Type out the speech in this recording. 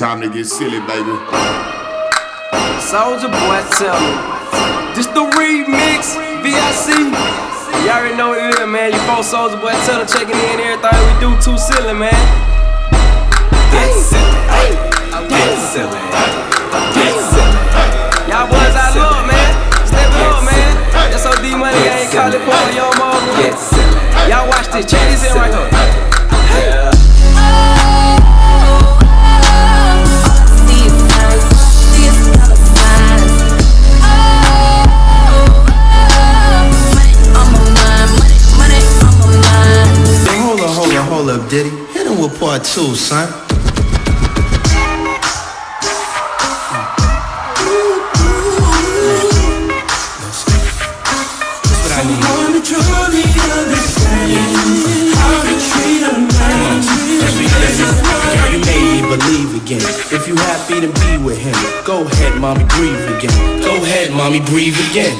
Time to get silly, baby. Soulja Boy, tell me. This the remix, VIC. You already know what it is, man. You folks Soulja Boy, tell them checking in everything we do too silly, man. Get silly, get silly, get silly. Y'all boys I love, man. Step it up, man. That's OD Money, I ain't call it for your mama. Get silly. Y'all watch this, check this in right here. Yeah. Hold up, Diddy. Hit him with part 2, son. Someone to truly understand how to treat a man. You made me believe again. If you happy to be with him, go ahead, mommy, breathe again. Go ahead, mommy, breathe again.